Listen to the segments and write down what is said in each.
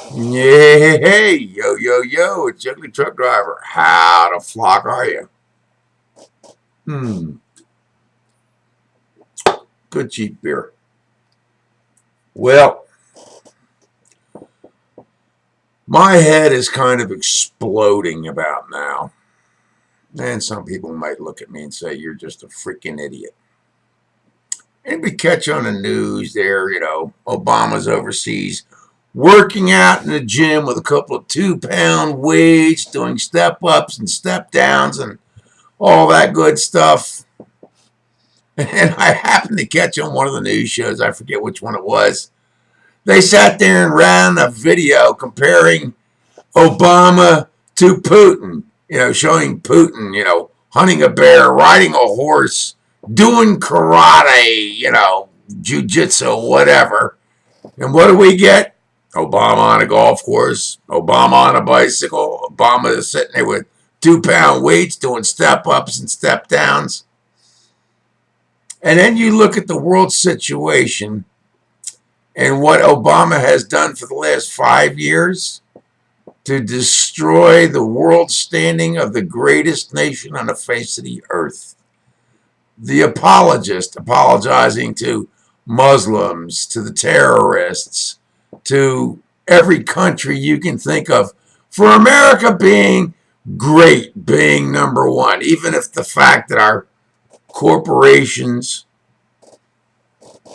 Yeah, hey, yo, yo, yo, it's Ugly Truck Driver. How the flock are you? Hmm, good cheap beer. Well, my head is kind of exploding about now. And some people might look at me and say, you're just a freaking idiot. And we catch on the news there, Obama's overseas working out in the gym with a couple of 2-pound weights, doing step ups and step downs and all that good stuff. And I happened to catch on one of the news shows, I forget which one it was. They sat there and ran a video comparing Obama to Putin, showing Putin, hunting a bear, riding a horse, doing karate, jujitsu, whatever. And what do we get? Obama on a golf course, Obama on a bicycle, Obama is sitting there with 2-pound weights doing step ups and step downs. And then you look at the world situation and what Obama has done for the last 5 years to destroy the world standing of the greatest nation on the face of the earth. The apologist apologizing to Muslims, to the terrorists, to every country you can think of, for America being great, being number one, even if the fact that our corporations,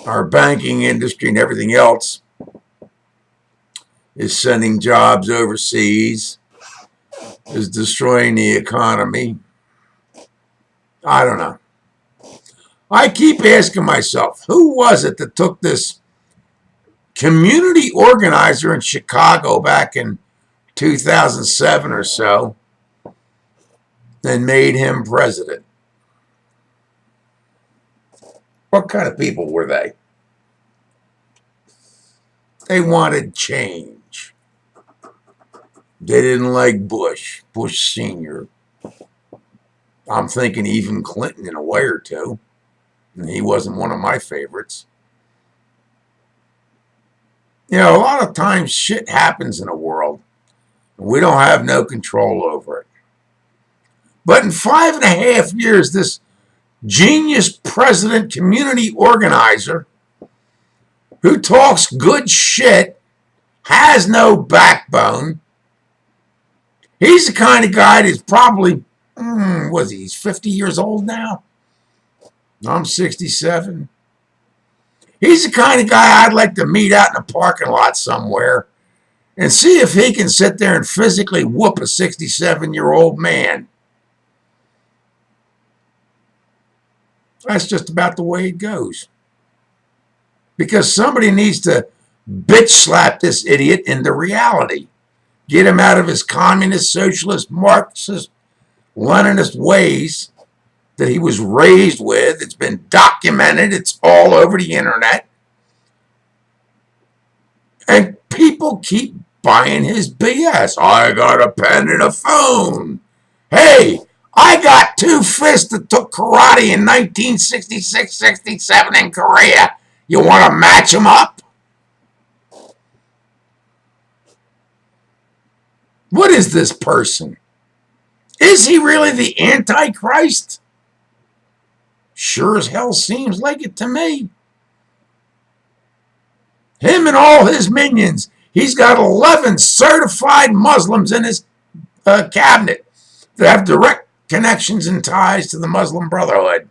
our banking industry, and everything else is sending jobs overseas, is destroying the economy. I don't know. I keep asking myself, who was it that took this community organizer in Chicago back in 2007 or so and made him president? What kind of people were they? They wanted change. They didn't like Bush Sr. I'm thinking even Clinton in a way or two. And he wasn't one of my favorites. A lot of times shit happens in the world. And we don't have no control over it. But in 5.5 years, this genius president, community organizer, who talks good shit, has no backbone. He's the kind of guy that's probably, he's 50 years old now? I'm 67. He's the kind of guy I'd like to meet out in a parking lot somewhere and see if he can sit there and physically whoop a 67-year-old man. That's just about the way it goes. Because somebody needs to bitch slap this idiot into reality. Get him out of his communist, socialist, Marxist, Leninist ways that he was raised with. It's been documented. It's all over the internet. And people keep buying his BS. I got a pen and a phone. Hey, I got 2 fists that took karate in 1966-67 in Korea. You want to match them up? What is this person? Is he really the Antichrist? Sure as hell seems like it to me. Him and all his minions. He's got 11 certified Muslims in his cabinet that have direct connections and ties to the Muslim Brotherhood.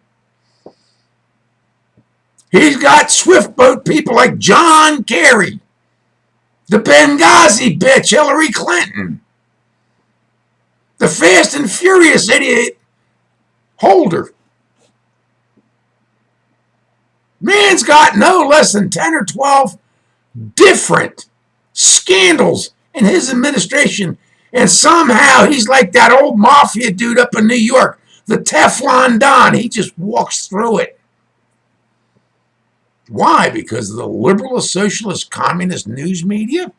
He's got swift boat people like John Kerry, the Benghazi bitch Hillary Clinton, the Fast and Furious idiot Holder. Man's got no less than 10 or 12 different scandals in his administration, and somehow he's like that old mafia dude up in New York, the Teflon Don. He just walks through it. Why? Because of the liberal, socialist, communist news media?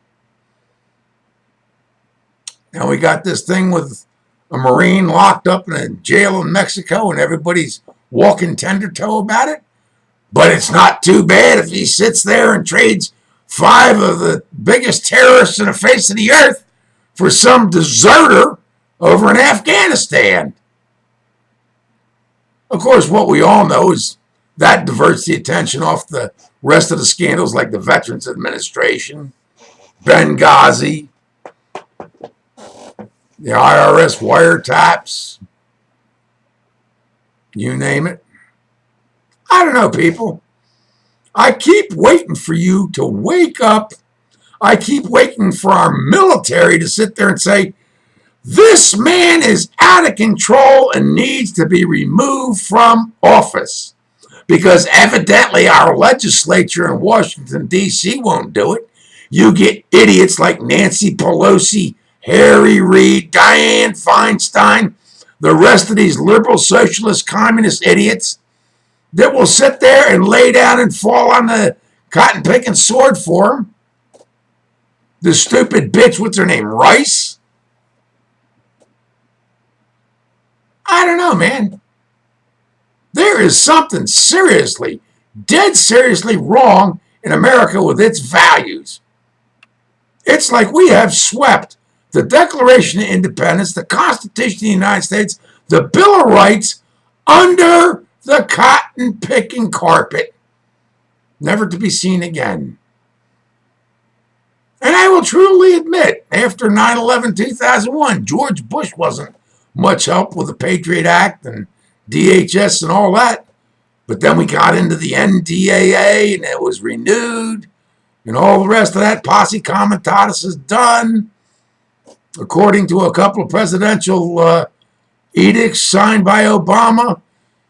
Now we got this thing with a Marine locked up in a jail in Mexico and everybody's walking tender toe about it. But it's not too bad if he sits there and trades 5 of the biggest terrorists in the face of the earth for some deserter over in Afghanistan. Of course, what we all know is that diverts the attention off the rest of the scandals like the Veterans Administration, Benghazi, the IRS wiretaps, you name it. I don't know, people. I keep waiting for you to wake up. I keep waiting for our military to sit there and say, this man is out of control and needs to be removed from office. Because evidently our legislature in Washington, D.C. won't do it. You get idiots like Nancy Pelosi, Harry Reid, Dianne Feinstein, the rest of these liberal, socialist, communist idiots that will sit there and lay down and fall on the cotton-picking sword for him. The stupid bitch, what's her name, Rice? I don't know, man. There is something seriously, dead seriously wrong in America with its values. It's like we have swept the Declaration of Independence, the Constitution of the United States, the Bill of Rights under the cotton-picking carpet, never to be seen again. And I will truly admit, after 9/11/2001, George Bush wasn't much help with the Patriot Act and DHS and all that. But then we got into the NDAA and it was renewed. And all the rest of that posse comitatus is done. According to a couple of presidential edicts signed by Obama.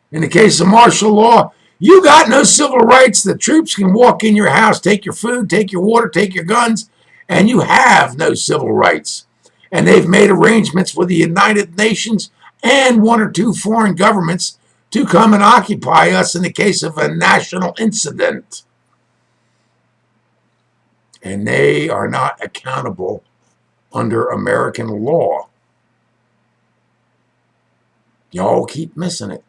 In the case of martial law, you got no civil rights. The troops can walk in your house, take your food, take your water, take your guns, and you have no civil rights. And they've made arrangements with the United Nations and 1 or 2 foreign governments to come and occupy us in the case of a national incident. And they are not accountable under American law. Y'all keep missing it.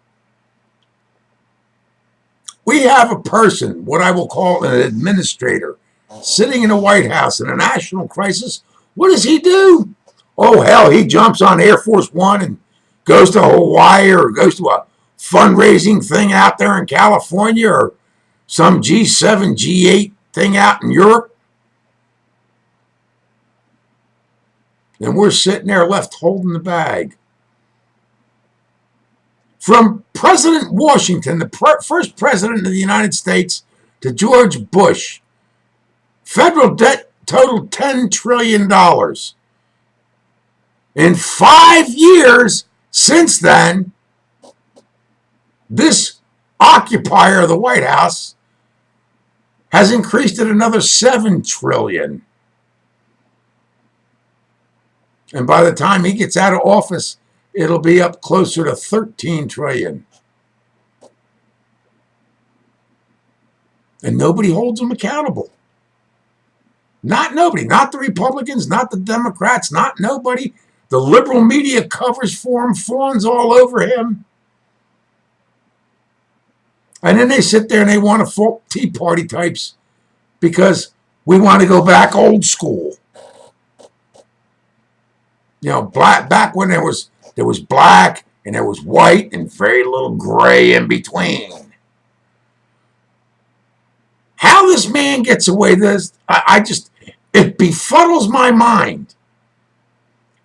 We have a person, what I will call an administrator, sitting in the White House in a national crisis. What does he do? Oh, hell, he jumps on Air Force One and goes to Hawaii or goes to a fundraising thing out there in California or some G7, G8 thing out in Europe. And we're sitting there left holding the bag. From President Washington, the first president of the United States, to George Bush, federal debt totaled $10 trillion. In 5 years since then, this occupier of the White House has increased it another $7 trillion. And by the time he gets out of office, it'll be up closer to $13 trillion. And nobody holds him accountable. Not nobody. Not the Republicans, not the Democrats, not nobody. The liberal media covers for him, fawns all over him. And then they sit there and they want to fault Tea Party types because we want to go back old school. You know, back when there was black and there was white and very little gray in between. How this man gets away with this, it befuddles my mind.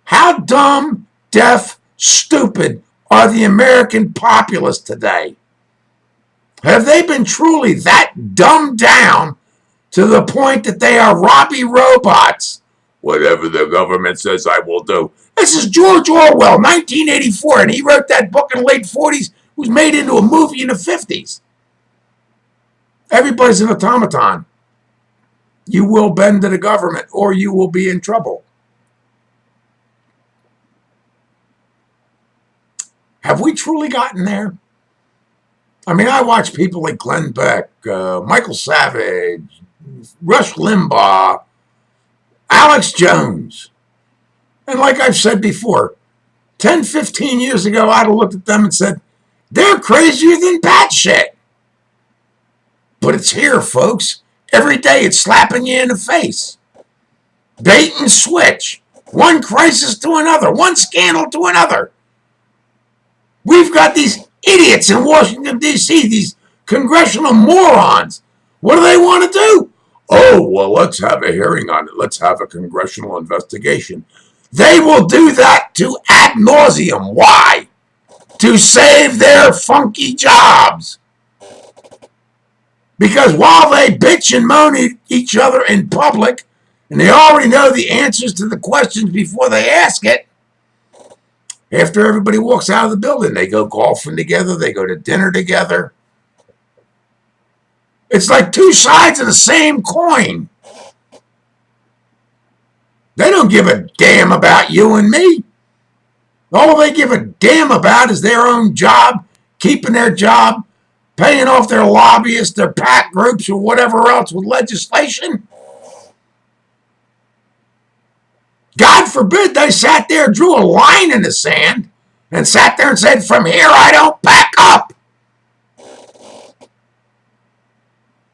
How dumb, deaf, stupid are the American populace today? Have they been truly that dumbed down to the point that they are Robbie robots? Whatever the government says, I will do. This is George Orwell, 1984, and he wrote that book in the late 40s. It was made into a movie in the 50s. Everybody's an automaton. You will bend to the government or you will be in trouble. Have we truly gotten there? I mean, I watch people like Glenn Beck, Michael Savage, Rush Limbaugh, Alex Jones. And like I've said before, 10, 15 years ago, I'd have looked at them and said, they're crazier than batshit. But it's here, folks. Every day it's slapping you in the face. Bait and switch. One crisis to another. One scandal to another. We've got these idiots in Washington, D.C., these congressional morons. What do they want to do? Oh, well, let's have a hearing on it. Let's have a congressional investigation. They will do that to ad nauseum. Why? To save their funky jobs. Because while they bitch and moan at each other in public, and they already know the answers to the questions before they ask it, after everybody walks out of the building, they go golfing together, they go to dinner together. It's like two sides of the same coin. They don't give a damn about you and me. All they give a damn about is their own job, keeping their job, paying off their lobbyists, their PAC groups, or whatever else with legislation. God forbid they sat there, drew a line in the sand, and sat there and said, from here I don't back up.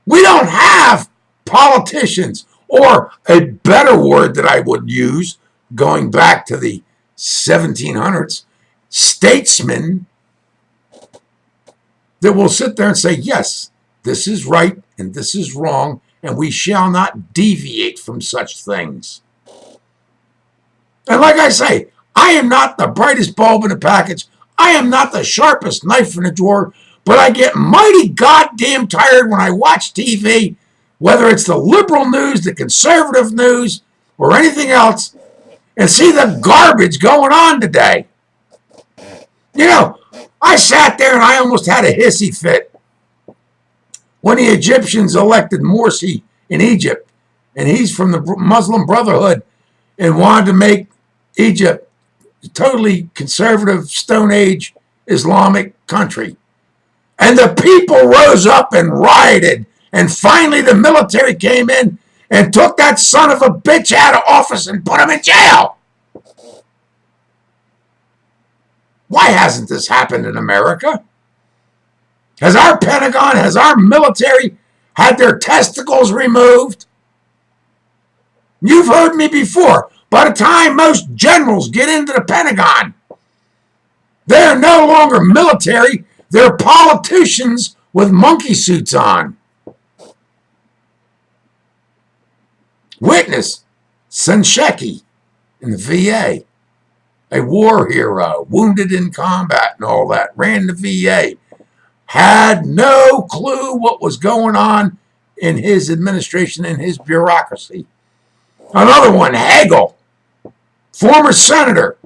We don't have politicians, or a better word that I would use, going back to the 1700s, statesmen that will sit there and say, yes, this is right and this is wrong, and we shall not deviate from such things. And like I say, I am not the brightest bulb in the package. I am not the sharpest knife in the drawer, but I get mighty goddamn tired when I watch TV, whether it's the liberal news, the conservative news, or anything else, and see the garbage going on today. You know, I sat there and I almost had a hissy fit when the Egyptians elected Morsi in Egypt, and he's from the Muslim Brotherhood, and wanted to make Egypt a totally conservative, Stone Age Islamic country. And the people rose up and rioted, and finally the military came in and took that son of a bitch out of office and put him in jail. Why hasn't this happened in America? Has our Pentagon, has our military had their testicles removed? You've heard me before. By the time most generals get into the Pentagon, they're no longer military, they're politicians with monkey suits on. Witness Sensheki in the VA, a war hero, wounded in combat and all that, ran the VA, had no clue what was going on in his administration, in his bureaucracy. Another one, Hagel, former senator,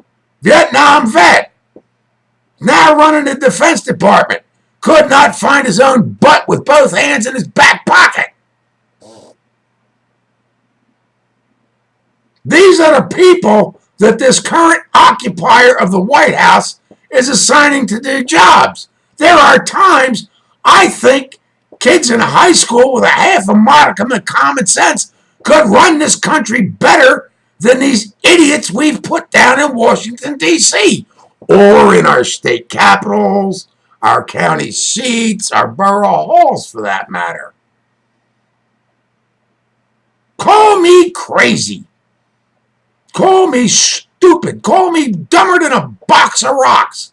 Vietnam vet, now running the Defense Department, could not find his own butt with both hands in his back pocket. These are the people that this current occupier of the White House is assigning to do jobs. There are times I think kids in high school with a half a modicum of common sense could run this country better than these idiots we've put down in Washington, D.C., or in our state capitals, our county seats, our borough halls, for that matter. Call me crazy. Call me stupid. Call me dumber than a box of rocks.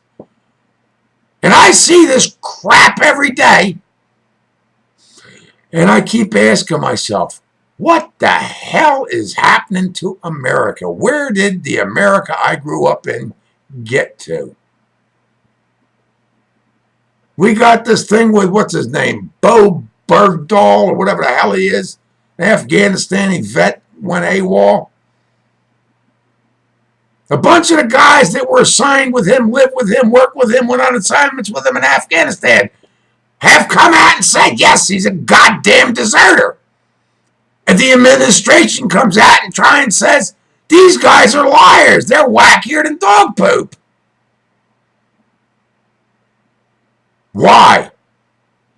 And I see this crap every day, and I keep asking myself, what the hell is happening to America? Where did the America I grew up in get to? We got this thing with, what's his name, Bo Bergdahl, or whatever the hell he is, an Afghanistani vet, went AWOL. A bunch of the guys that were assigned with him, lived with him, worked with him, went on assignments with him in Afghanistan, have come out and said, yes, he's a goddamn deserter. And the administration comes out and tries and says, these guys are liars. They're wackier than dog poop. Why?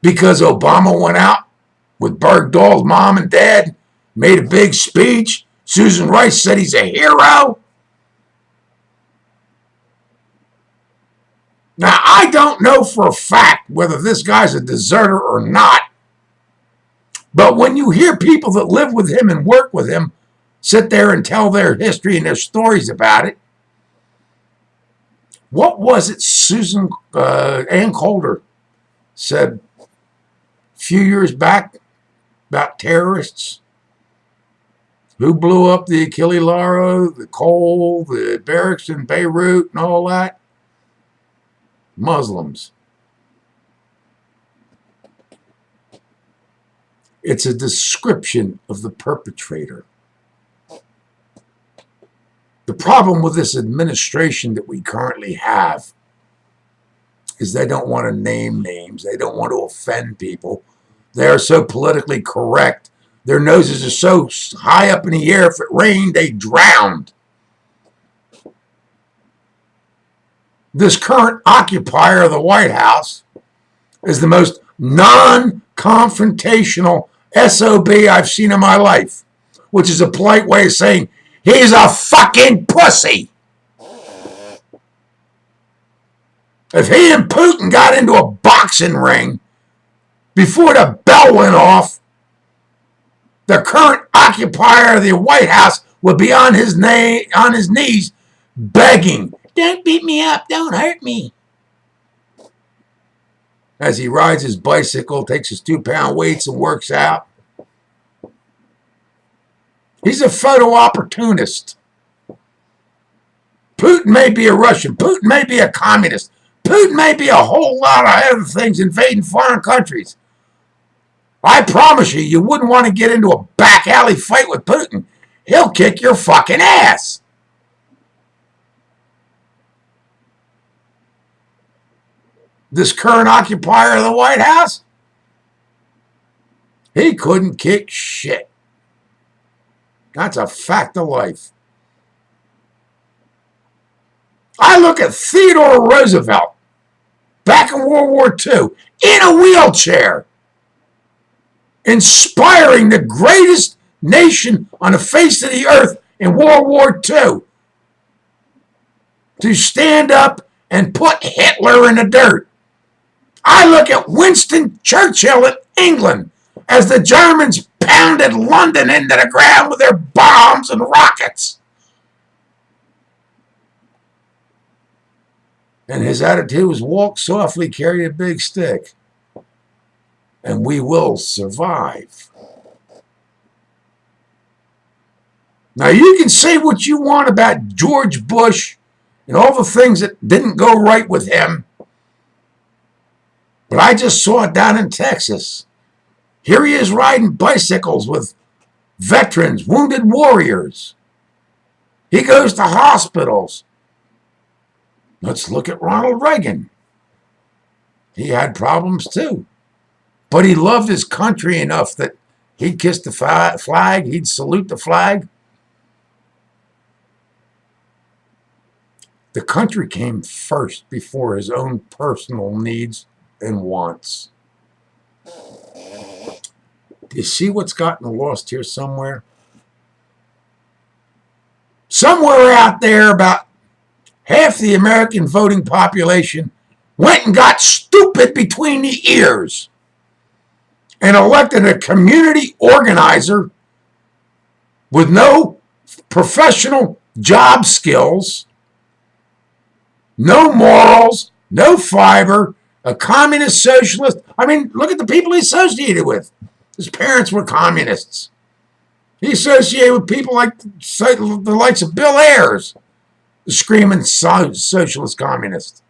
Because Obama went out with Bergdahl's mom and dad, made a big speech. Susan Rice said he's a hero. Now, I don't know for a fact whether this guy's a deserter or not, But when you hear people that live with him and work with him sit there and tell their history and their stories about it, what was it Ann Coulter said a few years back about terrorists who blew up the Achille Lauro, the Cole, the barracks in Beirut and all that? Muslims. It's a description of the perpetrator. The problem with this administration that we currently have is they don't want to name names. They don't want to offend people. They are so politically correct. Their noses are so high up in the air, if it rained, they drowned. This current occupier of the White House is the most non-confrontational SOB I've seen in my life, which is a polite way of saying he's a fucking pussy. If he and Putin got into a boxing ring before the bell went off, the current occupier of the White House would be on his knees begging, "Don't beat me up, don't hurt me." As he rides his bicycle, takes his 2-pound weights and works out. He's a photo opportunist. Putin may be a Russian. Putin may be a communist. Putin may be a whole lot of other things, invading foreign countries. I promise you, you wouldn't want to get into a back alley fight with Putin. He'll kick your fucking ass. This current occupier of the White House, he couldn't kick shit. That's a fact of life. I look at Theodore Roosevelt back in World War II in a wheelchair, inspiring the greatest nation on the face of the earth in World War II to stand up and put Hitler in the dirt. I look at Winston Churchill in England as the Germans pounded London into the ground with their bombs and rockets. And his attitude was walk softly, carry a big stick, and we will survive. Now, you can say what you want about George Bush and all the things that didn't go right with him, but I just saw it down in Texas. Here he is riding bicycles with veterans, wounded warriors. He goes to hospitals. Let's look at Ronald Reagan. He had problems too. But he loved his country enough that he'd kiss the flag, he'd salute the flag. The country came first before his own personal needs and wants. Do you see what's gotten lost here somewhere? Somewhere out there, about half the American voting population went and got stupid between the ears and elected a community organizer with no professional job skills, no morals, no fiber, a communist socialist. I mean, look at the people he associated with. His parents were communists. He associated with people like the likes of Bill Ayers, the screaming socialist communist.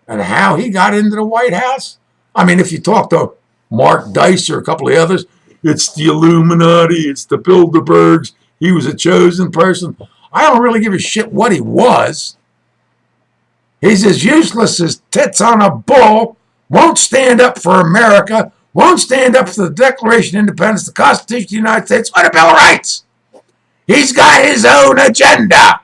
And how he got into the White House? I mean, if you talk to Mark Dice or a couple of others, it's the Illuminati, it's the Bilderbergs, he was a chosen person. I don't really give a shit what he was. He's as useless as tits on a bull, won't stand up for America, won't stand up for the Declaration of Independence, the Constitution of the United States, or the Bill of Rights. He's got his own agenda.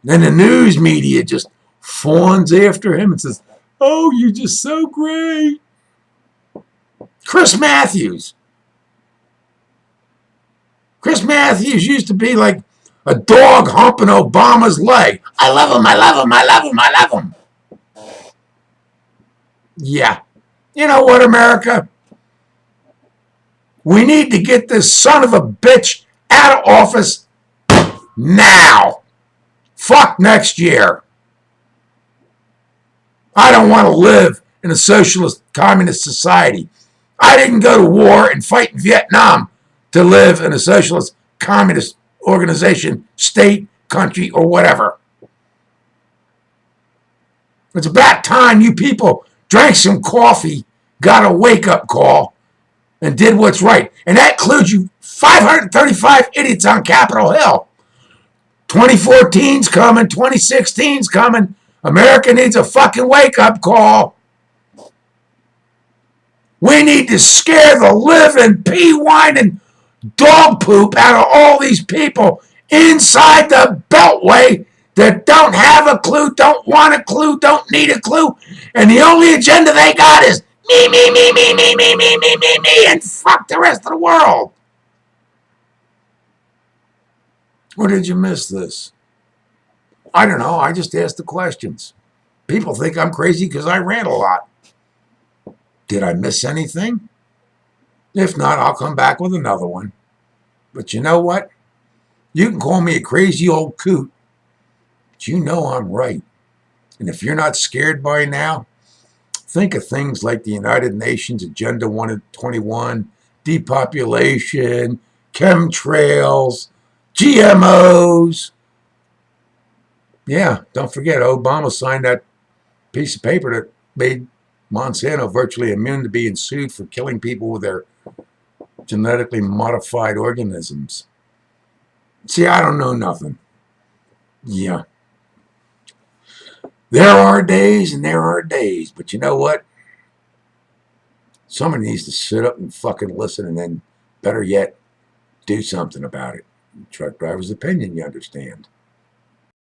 Then the news media just fawns after him and says, "Oh, you're just so great." Chris Matthews. Chris Matthews used to be like a dog humping Obama's leg. I love him, I love him, I love him, I love him. Yeah. You know what, America? We need to get this son of a bitch out of office now. Fuck next year. I don't want to live in a socialist communist society. I didn't go to war and fight in Vietnam to live in a socialist communist organization, state, country, or whatever. It's about time you people drank some coffee, got a wake-up call, and did what's right. And that includes you 535 idiots on Capitol Hill. 2014's coming, 2016's coming. America needs a fucking wake-up call. We need to scare the living, pee-whining dog poop out of all these people inside the Beltway that don't have a clue, don't want a clue, don't need a clue, and the only agenda they got is me, me, me, me, me, me, me, me, me, me, and fuck the rest of the world. Or did you miss this? I don't know. I just asked the questions. People think I'm crazy because I rant a lot. Did I miss anything? If not, I'll come back with another one. But you know what? You can call me a crazy old coot, but you know I'm right. And if you're not scared by now, think of things like the United Nations Agenda 121, depopulation, chemtrails, GMOs. Yeah, don't forget, Obama signed that piece of paper that made Monsanto virtually immune to being sued for killing people with their genetically modified organisms. See, I don't know nothing. Yeah. There are days and there are days, but you know what? Somebody needs to sit up and fucking listen and then, better yet, do something about it. Truck driver's opinion, you understand.